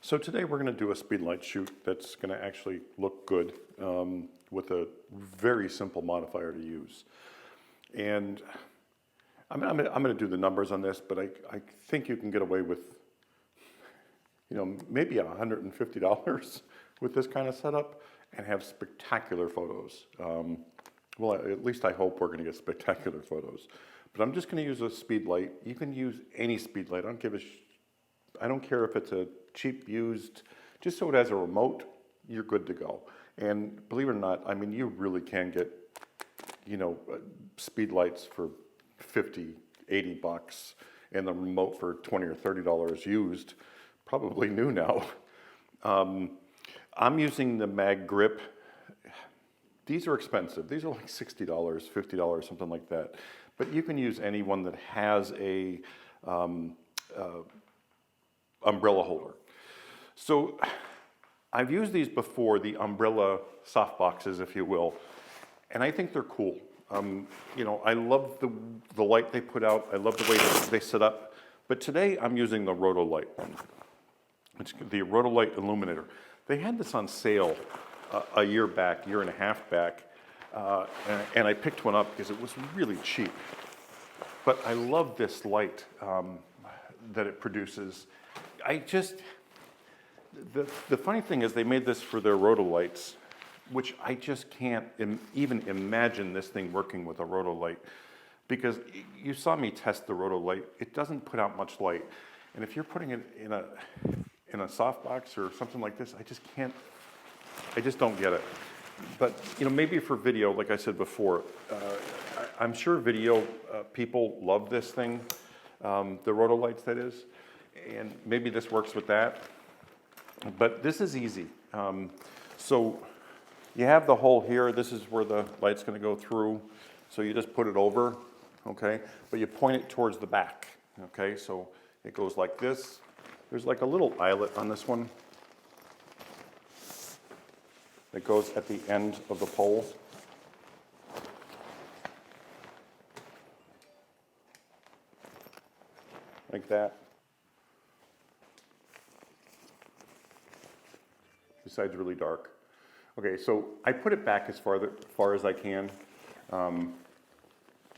So today we're going to do a speedlight shoot that's going to actually look good with a very simple modifier to use. And I'm going to do the numbers on this, but I think you can get away with, maybe $150 with this kind of setup and have spectacular photos. Well, at least I hope we're going to get spectacular photos. But I'm just going to use a speedlight. You can use any speedlight. I don't care if it's a cheap used, just so it has a remote, you're good to go. And believe it or not, I mean, you really can get, speed lights for 50, 80 bucks and the remote for $20 or $30 used, probably new now. I'm using the Mag Grip. These are expensive. These are like $60, $50, something like that. But you can use any one that has a umbrella holder. So I've used these before, the umbrella soft boxes, if you will, and I think they're cool. I love the light they put out. I love the way they set up. But today I'm using the Rotolight one. It's the Rotolight Illuminator. They had this on sale a year and a half back, and I picked one up because it was really cheap. But I love this light that it produces. The funny thing is they made this for their Rotolights, which I just can't even imagine this thing working with a Rotolight, because you saw me test the Rotolight. It doesn't put out much light, and if you're putting it in a softbox or something like this, I just don't get it. But maybe for video, like I said before, I'm sure video people love this thing, the Rotolights that is, and maybe this works with that. But this is easy. So you have the hole here. This is where the light's going to go through. So you just put it over, okay? But you point it towards the back, okay? So it goes like this. There's like a little eyelet on this one that goes at the end of the pole. Like that. This side's really dark. Okay, so I put it back as far as I can. I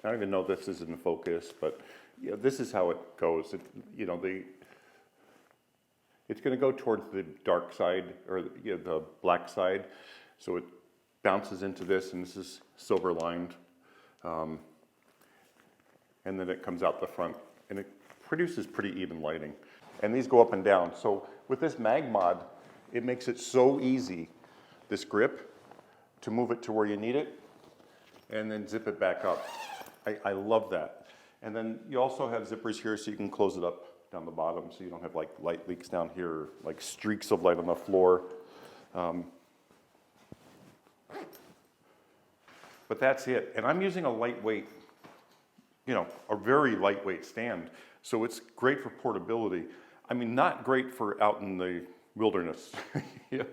don't even know if this is in focus, but this is how it goes. It's going to go towards the dark side, or the black side. So it bounces into this, and this is silver lined. And then it comes out the front, and it produces pretty even lighting. And these go up and down. So with this Mag Mod, it makes it so easy, this grip, to move it to where you need it, and then zip it back up. I love that. And then you also have zippers here, so you can close it up down the bottom, so you don't have like light leaks down here, or like streaks of light on the floor. But that's it. And I'm using a lightweight, a very lightweight stand. So it's great for portability. I mean, not great for out in the wilderness,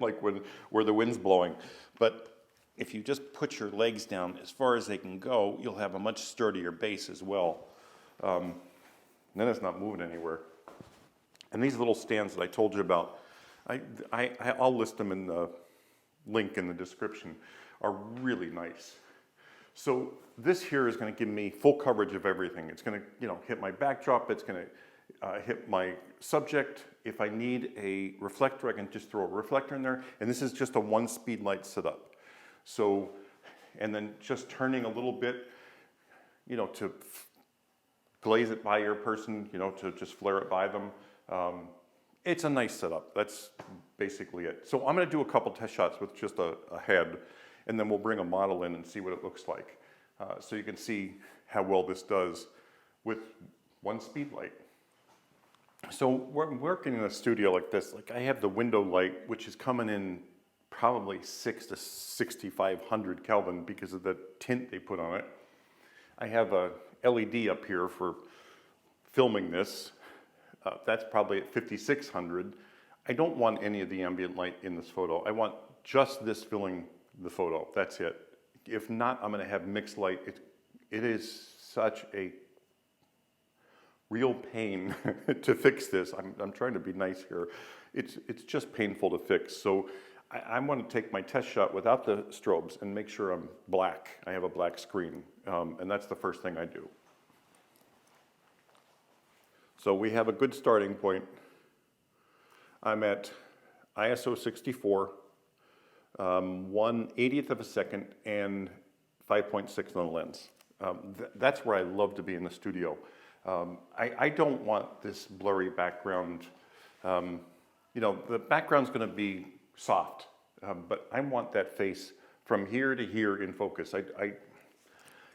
like where the wind's blowing. But if you just put your legs down as far as they can go, you'll have a much sturdier base as well. And then it's not moving anywhere. And these little stands that I told you about, I'll list them in the link in the description, are really nice. So this here is going to give me full coverage of everything. It's going to hit my backdrop. It's going to hit my subject. If I need a reflector, I can just throw a reflector in there. And this is just a one speed light setup. So, and then just turning a little bit, to glaze it by your person, to just flare it by them. It's a nice setup. That's basically it. So I'm going to do a couple test shots with just a head, and then we'll bring a model in and see what it looks like. So you can see how well this does with one speed light. So we're working in a studio like this. Like I have the window light, which is coming in probably 600 to 6,500 Kelvin because of the tint they put on it. I have a LED up here for filming this. That's probably at 5,600. I don't want any of the ambient light in this photo. I want just this filling the photo. That's it. If not, I'm going to have mixed light. It is such a real pain to fix this. I'm trying to be nice here. It's just painful to fix. So I want to take my test shot without the strobes and make sure I'm black. I have a black screen, and that's the first thing I do. So we have a good starting point. I'm at ISO 64, 1/80th of a second, and 5.6 on the lens. That's where I love to be in the studio. I don't want this blurry background. You know, the background's going to be soft, but I want that face from here to here in focus.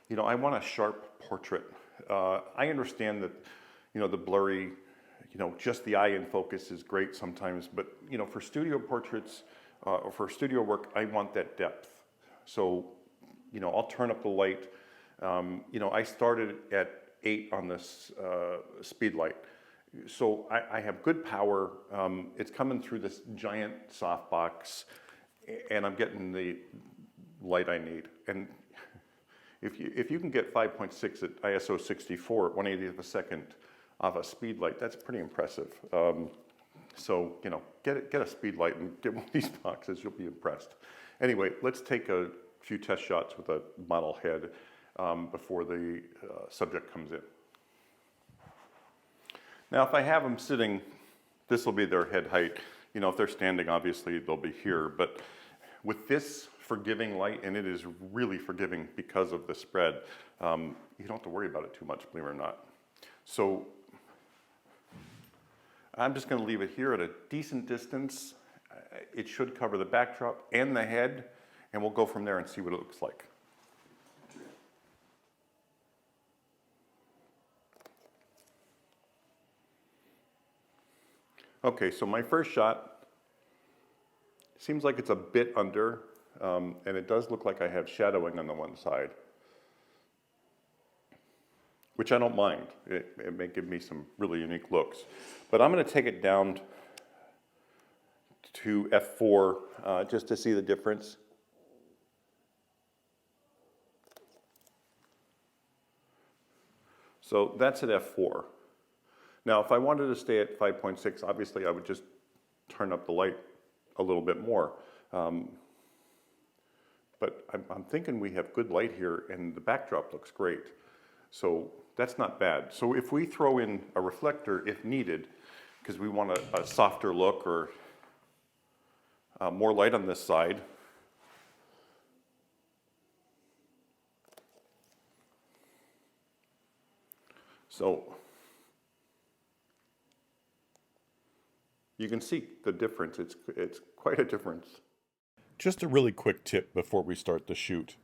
You know, I want a sharp portrait. I understand that, you know, the blurry, you know, just the eye in focus is great sometimes, but, you know, for studio portraits or for studio work, I want that depth. So, you know, I'll turn up the light. You know, I started at 8 on this speedlight. So I have good power. It's coming through this giant softbox, and I'm getting the light I need. And if you can get 5.6 at ISO 64 at 1/80th of a second off a speedlight, that's pretty impressive. So, you know, get a speedlight and get one of these boxes, you'll be impressed. Anyway, let's take a few test shots with a model head before the subject comes in. Now, if I have them sitting, this will be their head height. You know, if they're standing, obviously they'll be here. But with this forgiving light, and it is really forgiving because of the spread, you don't have to worry about it too much, believe it or not. So I'm just going to leave it here at a decent distance. It should cover the backdrop and the head, and we'll go from there and see what it looks like. Okay, so my first shot seems like it's a bit under, and it does look like I have shadowing on the one side, which I don't mind. It may give me some really unique looks. But I'm going to take it down to f4 just to see the difference. So that's at f4. Now, if I wanted to stay at 5.6, obviously I would just turn up the light a little bit more. But I'm thinking we have good light here, and the backdrop looks great. So that's not bad. So if we throw in a reflector, if needed, because we want a softer look or more light on this side, so you can see the difference. It's quite a difference. Just a really quick tip before we start the shoot.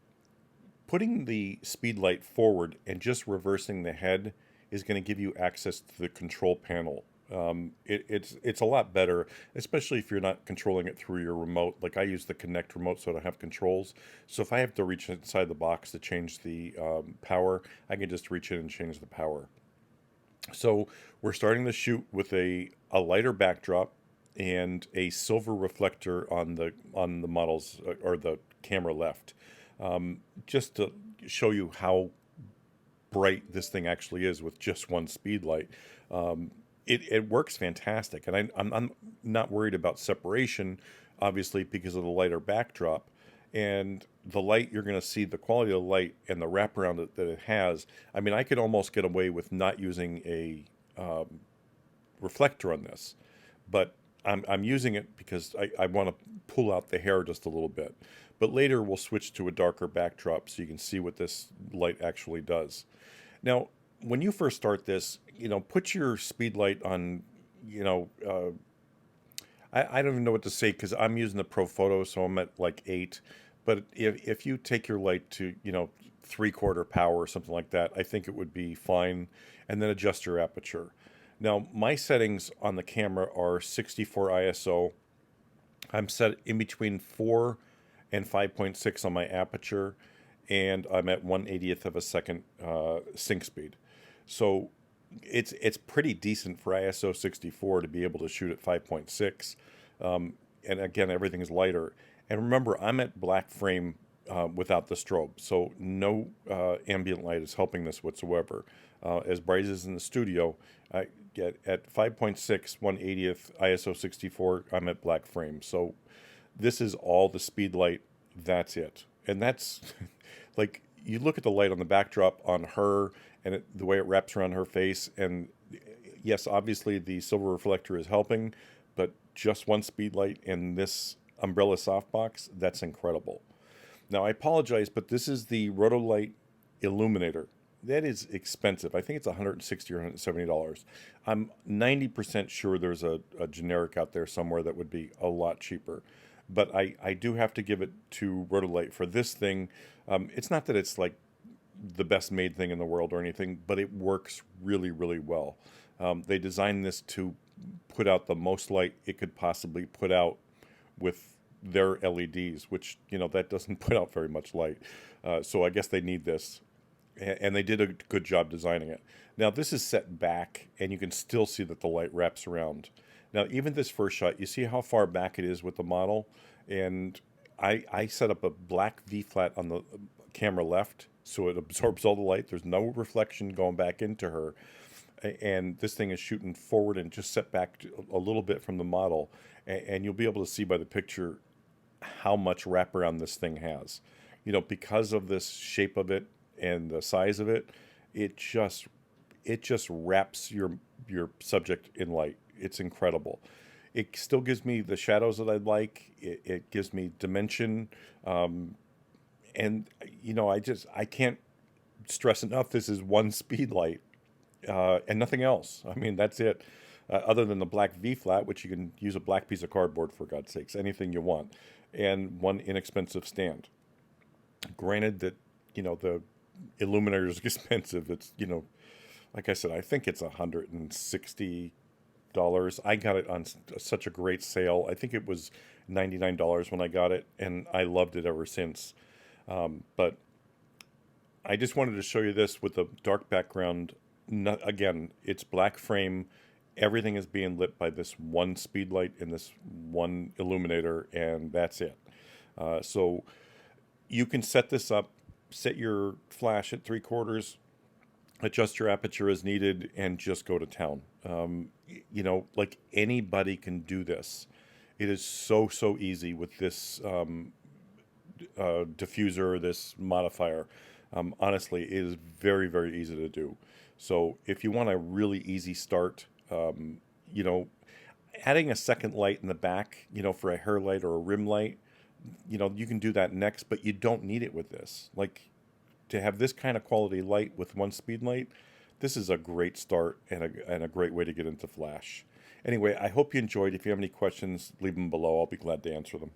Putting the speedlight forward and just reversing the head is going to give you access to the control panel. It's a lot better, especially if you're not controlling it through your remote. Like I use the Connect remote so I don't have controls. So if I have to reach inside the box to change the power, I can just reach in and change the power. So we're starting the shoot with a lighter backdrop and a silver reflector on the models or the camera left, just to show you how bright this thing actually is with just one speedlight. It works fantastic, and I'm not worried about separation, obviously because of the lighter backdrop. And the light, you're going to see the quality of the light and the wraparound that it has. I mean, I could almost get away with not using a reflector on this, but I'm using it because I want to pull out the hair just a little bit. But later we'll switch to a darker backdrop so you can see what this light actually does. Now, when you first start this, you know, put your speedlight on, you know, I don't even know what to say because I'm using the Profoto, so I'm at like 8. But if you take your light to, you know, 3/4 power or something like that, I think it would be fine. And then adjust your aperture. Now, my settings on the camera are 64 ISO. I'm set in between 4 and 5.6 on my aperture, and I'm at 1/80th of a second sync speed. So it's pretty decent for ISO 64 to be able to shoot at 5.6. And again, everything's lighter. And remember, I'm at black frame without the strobe, so no ambient light is helping this whatsoever. as bright as in the studio. I get at 5.6 1/80th ISO 64. I'm at black frame. So this is all the speed light. That's it, and that's like you look at the light on the backdrop on her and the way it wraps around her face, and yes, obviously the silver reflector is helping, but just one speed light and this umbrella softbox, that's incredible. Now I apologize, but this is the Rotolight Illuminator. That is expensive. I think it's $160 or $170. I'm 90% sure there's a generic out there somewhere that would be a lot cheaper. But I do have to give it to Rotolight for this thing. It's not that it's like the best made thing in the world or anything, but it works really, really well. They designed this to put out the most light it could possibly put out with their LEDs, which, that doesn't put out very much light. So I guess they need this. And they did a good job designing it. Now, this is set back, and you can still see that the light wraps around. Now, even this first shot, you see how far back it is with the model? And I set up a black V-flat on the camera left, so it absorbs all the light. There's no reflection going back into her. And this thing is shooting forward and just set back a little bit from the model. And you'll be able to see by the picture how much wraparound this thing has. Because of this shape of it and the size of it, it just wraps your subject in light. It's incredible. It still gives me the shadows that I like. It gives me dimension, and I can't stress enough. This is one speed light and nothing else. I mean, that's it. Other than the black V flat, which you can use a black piece of cardboard for God's sakes, anything you want, and one inexpensive stand. Granted that the Illuminator is expensive. It's like I said, I think it's $160. I got it on such a great sale. I think it was $99 when I got it, and I loved it ever since. But I just wanted to show you this with a dark background. Again, it's black frame. Everything is being lit by this one speed light and this one illuminator, and that's it. So you can set this up, set your flash at 3/4, adjust your aperture as needed, and just go to town. Like anybody can do this. It is so easy with this diffuser, this modifier. Honestly, it is very, very easy to do. So if you want a really easy start, adding a second light in the back, for a hair light or a rim light, you can do that next, but you don't need it with this. Like, to have this kind of quality light with one speed light, this is a great start and a great way to get into Flash. Anyway, I hope you enjoyed. If you have any questions, leave them below. I'll be glad to answer them.